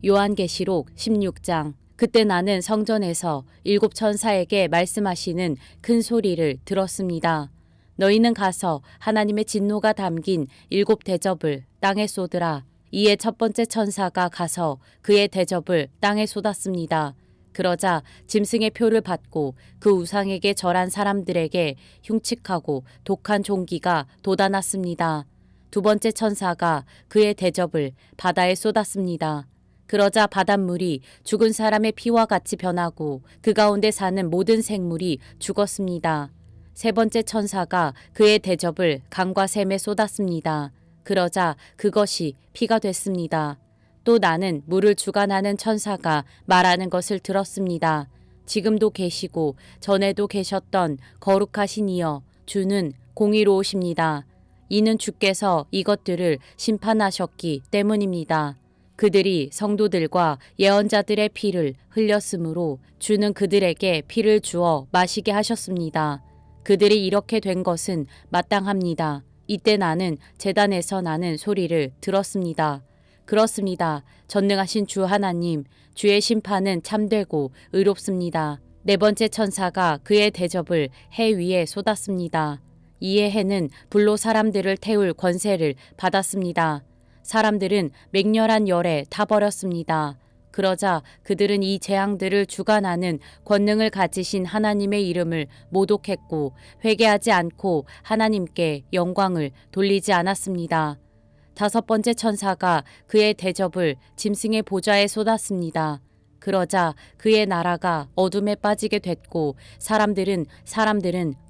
요한계시록 16장. 그때 나는 성전에서 7천사에게 말씀하시는 큰 소리를 들었습니다. 너희는 가서 하나님의 진노가 담긴 7대접을 땅에 쏟으라. 이에 첫 번째 천사가 가서 그의 대접을 땅에 쏟았습니다. 그러자 짐승의 표를 받고 그 우상에게 절한 사람들에게 흉측하고 독한 종기가 돋아났습니다. 두 번째 천사가 그의 대접을 바다에 쏟았습니다. 그러자 바닷물이 죽은 사람의 피와 같이 변하고 그 가운데 사는 모든 생물이 죽었습니다. 세 번째 천사가 그의 대접을 강과 샘에 쏟았습니다. 그러자 그것이 피가 됐습니다. 또 나는 물을 주관하는 천사가 말하는 것을 들었습니다. 지금도 계시고 전에도 계셨던 거룩하신 이여 주는 공의로우십니다. 이는 주께서 이것들을 심판하셨기 때문입니다. 그들이 성도들과 예언자들의 피를 흘렸으므로 주는 그들에게 피를 주어 마시게 하셨습니다. 그들이 이렇게 된 것은 마땅합니다. 이때 나는 제단에서 나는 소리를 들었습니다. 그렇습니다. 전능하신 주 하나님, 주의 심판은 참되고 의롭습니다. 네 번째 천사가 그의 대접을 해 위에 쏟았습니다. 이에 해는 불로 사람들을 태울 권세를 받았습니다. 사람들은 맹렬한 열에 타버렸습니다. 그러자 그들은 이 재앙들을 주관하는 권능을 가지신 하나님의 이름을 모독했고 회개하지 않고 하나님께 영광을 돌리지 않았습니다. 다섯 번째 천사가 그의 대접을 짐승의 보좌에 쏟았습니다. 그러자 그의 나라가 어둠에 빠지게 됐고 사람들은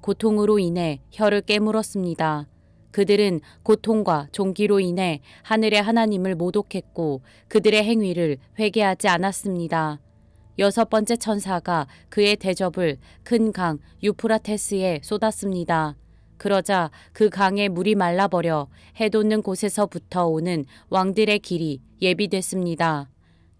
고통으로 인해 혀를 깨물었습니다. 그들은 고통과 종기로 인해 하늘의 하나님을 모독했고 그들의 행위를 회개하지 않았습니다. 여섯 번째 천사가 그의 대접을 큰 강 유프라테스에 쏟았습니다. 그러자 그 강의 물이 말라버려 해 돋는 곳에서부터 오는 왕들의 길이 예비됐습니다.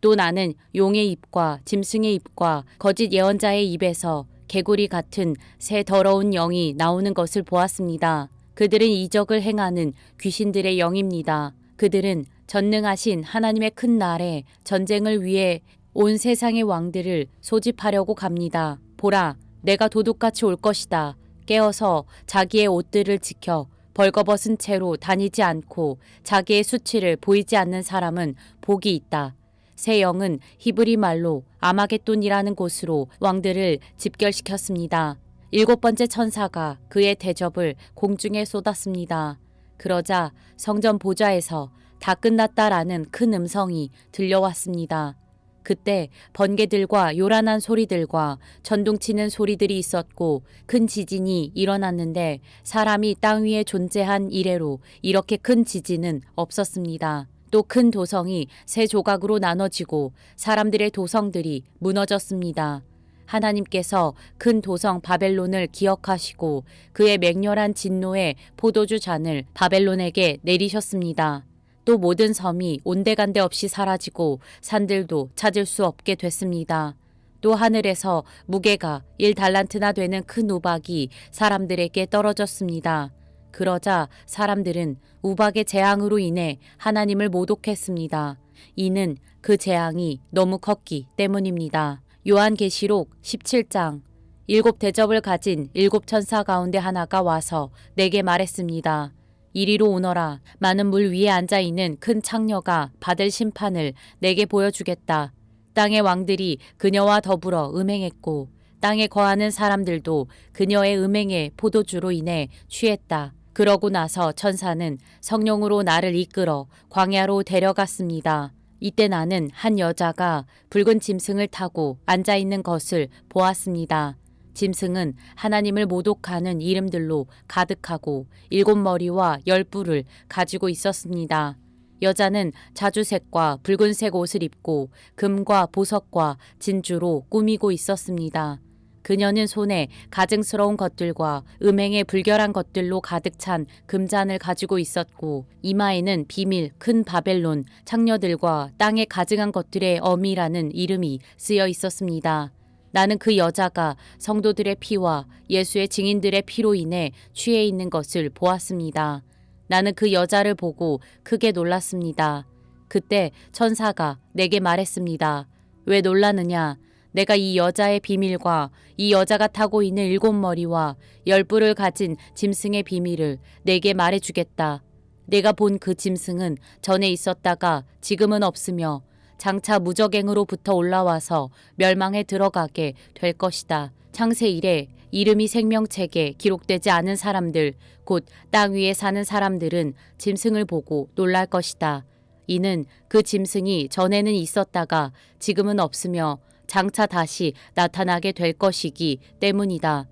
또 나는 용의 입과 짐승의 입과 거짓 예언자의 입에서 개구리 같은 새 더러운 영이 나오는 것을 보았습니다. 그들은 이적을 행하는 귀신들의 영입니다. 그들은 전능하신 하나님의 큰 날에 전쟁을 위해 온 세상의 왕들을 소집하려고 갑니다. 보라, 내가 도둑같이 올 것이다. 깨어서 자기의 옷들을 지켜 벌거벗은 채로 다니지 않고 자기의 수치를 보이지 않는 사람은 복이 있다. 새 영은 히브리 말로 아마겟돈이라는 곳으로 왕들을 집결시켰습니다. 일곱 번째 천사가 그의 대접을 공중에 쏟았습니다. 그러자 성전 보좌에서 다 끝났다라는 큰 음성이 들려왔습니다. 그때 번개들과 요란한 소리들과 전둥치는 소리들이 있었고 큰 지진이 일어났는데 사람이 땅 위에 존재한 이래로 이렇게 큰 지진은 없었습니다. 또 큰 도성이 세 조각으로 나눠지고 사람들의 도성들이 무너졌습니다. 하나님께서 큰 도성 바벨론을 기억하시고 그의 맹렬한 진노의 포도주 잔을 바벨론에게 내리셨습니다. 또 모든 섬이 온데간데 없이 사라지고 산들도 찾을 수 없게 됐습니다. 또 하늘에서 무게가 1달란트나 되는 큰 우박이 사람들에게 떨어졌습니다. 그러자 사람들은 우박의 재앙으로 인해 하나님을 모독했습니다. 이는 그 재앙이 너무 컸기 때문입니다. 요한계시록 17장. 7대접을 가진 7천사 가운데 하나가 와서 내게 말했습니다. 이리로 오너라. 많은 물 위에 앉아있는 큰 창녀가 받을 심판을 내게 보여주겠다. 땅의 왕들이 그녀와 더불어 음행했고 땅에 거하는 사람들도 그녀의 음행의 포도주로 인해 취했다. 그러고 나서 천사는 성령으로 나를 이끌어 광야로 데려갔습니다. 이때 나는 한 여자가 붉은 짐승을 타고 앉아있는 것을 보았습니다. 짐승은 하나님을 모독하는 이름들로 가득하고 7머리와 10뿔을 가지고 있었습니다. 여자는 자주색과 붉은색 옷을 입고 금과 보석과 진주로 꾸미고 있었습니다. 그녀는 손에 가증스러운 것들과 음행에 불결한 것들로 가득 찬 금잔을 가지고 있었고 이마에는 비밀 큰 바벨론 창녀들과 땅에 가증한 것들의 어미라는 이름이 쓰여 있었습니다. 나는 그 여자가 성도들의 피와 예수의 증인들의 피로 인해 취해 있는 것을 보았습니다. 나는 그 여자를 보고 크게 놀랐습니다. 그때 천사가 내게 말했습니다. 왜 놀라느냐? 내가 이 여자의 비밀과 이 여자가 타고 있는 7머리와 10뿔을 가진 짐승의 비밀을 내게 말해주겠다. 내가 본 그 짐승은 전에 있었다가 지금은 없으며 장차 무적행으로부터 올라와서 멸망에 들어가게 될 것이다. 창세 이래 이름이 생명책에 기록되지 않은 사람들, 곧 땅 위에 사는 사람들은 짐승을 보고 놀랄 것이다. 이는 그 짐승이 전에는 있었다가 지금은 없으며 장차 다시 나타나게 될 것이기 때문이다.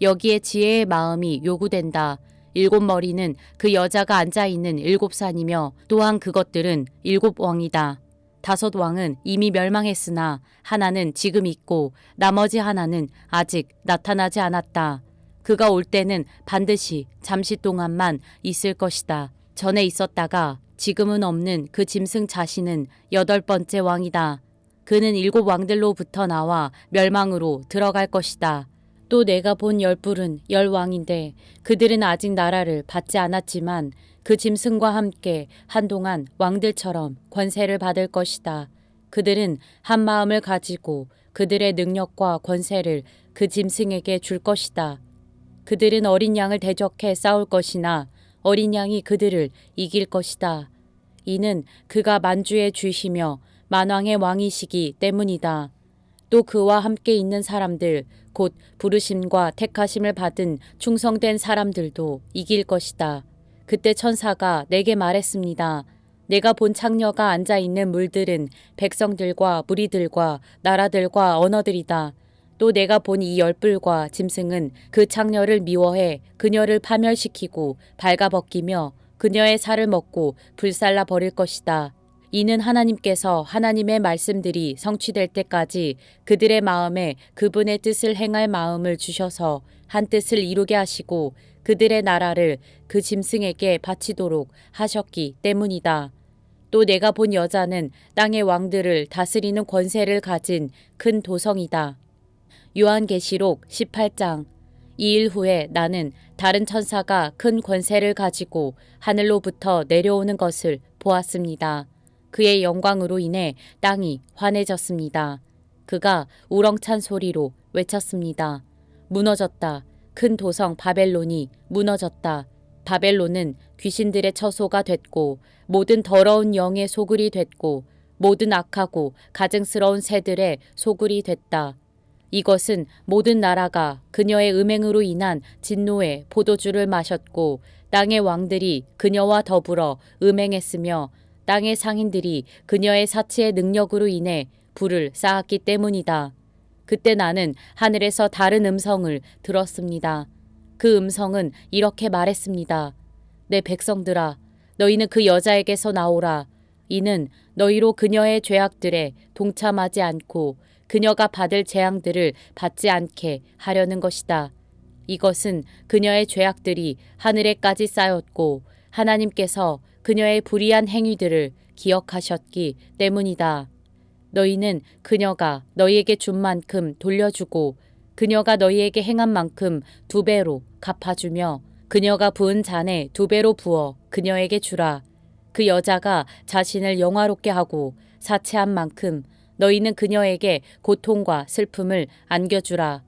여기에 지혜의 마음이 요구된다. 7머리는 그 여자가 앉아있는 7산이며 또한 그것들은 7왕이다. 5왕은 이미 멸망했으나 하나는 지금 있고 나머지 하나는 아직 나타나지 않았다. 그가 올 때는 반드시 잠시 동안만 있을 것이다. 전에 있었다가 지금은 없는 그 짐승 자신은 8번째 왕이다. 그는 7왕들로부터 나와 멸망으로 들어갈 것이다. 또 내가 본 10뿔은 10왕인데 그들은 아직 나라를 받지 않았지만 그 짐승과 함께 한동안 왕들처럼 권세를 받을 것이다. 그들은 한 마음을 가지고 그들의 능력과 권세를 그 짐승에게 줄 것이다. 그들은 어린 양을 대적해 싸울 것이나 어린 양이 그들을 이길 것이다. 이는 그가 만주의 주시며 만왕의 왕이시기 때문이다. 또 그와 함께 있는 사람들, 곧 부르심과 택하심을 받은 충성된 사람들도 이길 것이다. 그때 천사가 내게 말했습니다. 내가 본 창녀가 앉아있는 물들은 백성들과 무리들과 나라들과 언어들이다. 또 내가 본 이 10뿔과 짐승은 그 창녀를 미워해 그녀를 파멸시키고 발가벗기며 그녀의 살을 먹고 불살라 버릴 것이다. 이는 하나님께서 하나님의 말씀들이 성취될 때까지 그들의 마음에 그분의 뜻을 행할 마음을 주셔서 한 뜻을 이루게 하시고 그들의 나라를 그 짐승에게 바치도록 하셨기 때문이다. 또 내가 본 여자는 땅의 왕들을 다스리는 권세를 가진 큰 도성이다. 요한계시록 18장. 이 일 후에 나는 다른 천사가 큰 권세를 가지고 하늘로부터 내려오는 것을 보았습니다. 그의 영광으로 인해 땅이 환해졌습니다. 그가 우렁찬 소리로 외쳤습니다. 무너졌다. 큰 도성 바벨론이 무너졌다. 바벨론은 귀신들의 처소가 됐고 모든 더러운 영의 소굴이 됐고 모든 악하고 가증스러운 새들의 소굴이 됐다. 이것은 모든 나라가 그녀의 음행으로 인한 진노의 포도주를 마셨고 땅의 왕들이 그녀와 더불어 음행했으며 땅의 상인들이 그녀의 사치의 능력으로 인해 불을 쌓았기 때문이다. 그때 나는 하늘에서 다른 음성을 들었습니다. 그 음성은 이렇게 말했습니다. 내 백성들아, 너희는 그 여자에게서 나오라. 이는 너희로 그녀의 죄악들에 동참하지 않고 그녀가 받을 재앙들을 받지 않게 하려는 것이다. 이것은 그녀의 죄악들이 하늘에까지 쌓였고 하나님께서 그녀의 불의한 행위들을 기억하셨기 때문이다. 너희는 그녀가 너희에게 준 만큼 돌려주고 그녀가 너희에게 행한 만큼 2배로 갚아주며 그녀가 부은 잔에 2배로 부어 그녀에게 주라. 그 여자가 자신을 영화롭게 하고 사치한 만큼 너희는 그녀에게 고통과 슬픔을 안겨주라.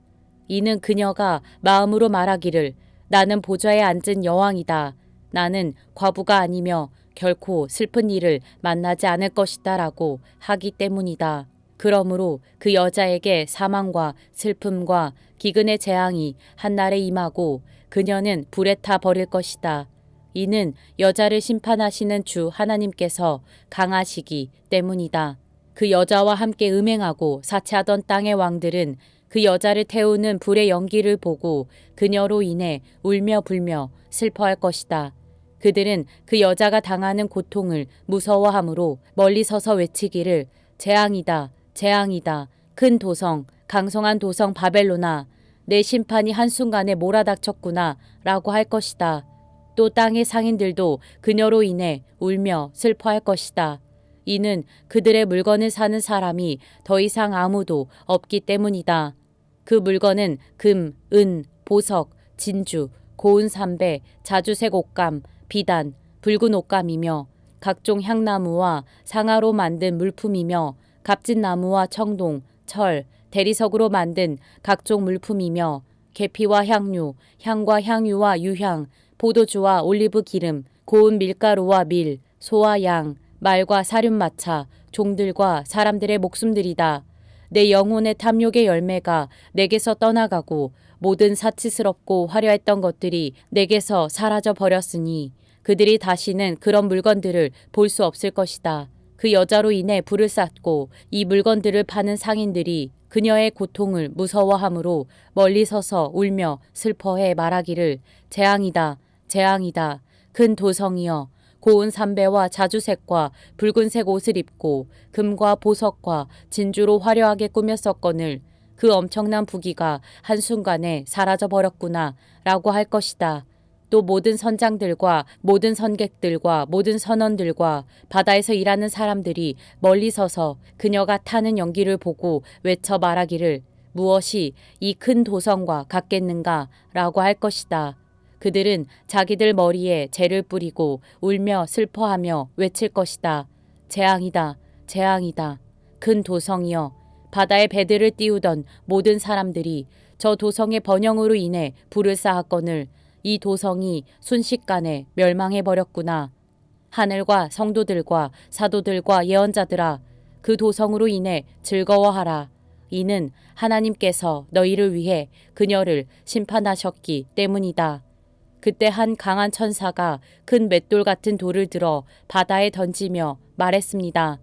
이는 그녀가 마음으로 말하기를 나는 보좌에 앉은 여왕이다. 나는 과부가 아니며 결코 슬픈 일을 만나지 않을 것이다 라고 하기 때문이다. 그러므로 그 여자에게 사망과 슬픔과 기근의 재앙이 한날에 임하고 그녀는 불에 타 버릴 것이다. 이는 여자를 심판하시는 주 하나님께서 강하시기 때문이다. 그 여자와 함께 음행하고 사치하던 땅의 왕들은 그 여자를 태우는 불의 연기를 보고 그녀로 인해 울며 불며 슬퍼할 것이다. 그들은 그 여자가 당하는 고통을 무서워하므로 멀리 서서 외치기를 재앙이다, 재앙이다, 큰 도성, 강성한 도성 바벨론아, 내 심판이 한순간에 몰아닥쳤구나 라고 할 것이다. 또 땅의 상인들도 그녀로 인해 울며 슬퍼할 것이다. 이는 그들의 물건을 사는 사람이 더 이상 아무도 없기 때문이다. 그 물건은 금, 은, 보석, 진주, 고운 삼배, 자주색 옷감, 비단, 붉은 옷감이며 각종 향나무와 상아로 만든 물품이며 갑진나무와 청동, 철, 대리석으로 만든 각종 물품이며 계피와 향료, 향과 향유와 유향, 포도주와 올리브 기름, 고운 밀가루와 밀, 소와 양, 말과 사륜마차, 종들과 사람들의 목숨들이다. 내 영혼의 탐욕의 열매가 내게서 떠나가고 모든 사치스럽고 화려했던 것들이 내게서 사라져 버렸으니 그들이 다시는 그런 물건들을 볼 수 없을 것이다. 그 여자로 인해 불을 쌌고 이 물건들을 파는 상인들이 그녀의 고통을 무서워함으로 멀리 서서 울며 슬퍼해 말하기를 재앙이다, 재앙이다. 큰 도성이여 고운 삼배와 자주색과 붉은색 옷을 입고 금과 보석과 진주로 화려하게 꾸몄었거늘 그 엄청난 부귀가 한순간에 사라져 버렸구나 라고 할 것이다. 또 모든 선장들과 모든 선객들과 모든 선원들과 바다에서 일하는 사람들이 멀리 서서 그녀가 타는 연기를 보고 외쳐 말하기를 무엇이 이 큰 도성과 같겠는가 라고 할 것이다. 그들은 자기들 머리에 재를 뿌리고 울며 슬퍼하며 외칠 것이다. 재앙이다. 재앙이다. 큰 도성이여. 바다에 배들을 띄우던 모든 사람들이 저 도성의 번영으로 인해 불을 쌓았거늘 이 도성이 순식간에 멸망해버렸구나. 하늘과 성도들과 사도들과 예언자들아 그 도성으로 인해 즐거워하라. 이는 하나님께서 너희를 위해 그녀를 심판하셨기 때문이다. 그때 한 강한 천사가 큰 맷돌 같은 돌을 들어 바다에 던지며 말했습니다.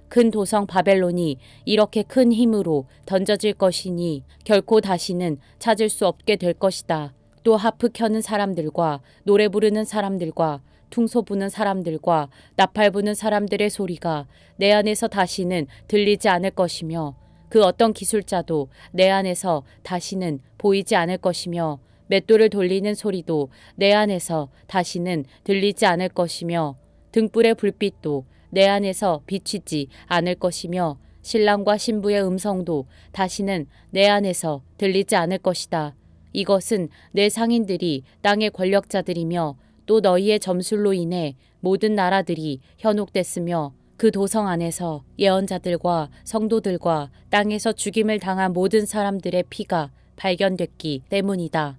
큰 도성 바벨론이 이렇게 큰 힘으로 던져질 것이니 결코 다시는 찾을 수 없게 될 것이다. 또 하프 켜는 사람들과 노래 부르는 사람들과 퉁소 부는 사람들과 나팔 부는 사람들의 소리가 내 안에서 다시는 들리지 않을 것이며 그 어떤 기술자도 내 안에서 다시는 보이지 않을 것이며 맷돌을 돌리는 소리도 내 안에서 다시는 들리지 않을 것이며 등불의 불빛도 내 안에서 비치지 않을 것이며 신랑과 신부의 음성도 다시는 내 안에서 들리지 않을 것이다. 이것은 내 상인들이 땅의 권력자들이며 또 너희의 점술로 인해 모든 나라들이 현혹됐으며 그 도성 안에서 예언자들과 성도들과 땅에서 죽임을 당한 모든 사람들의 피가 발견됐기 때문이다.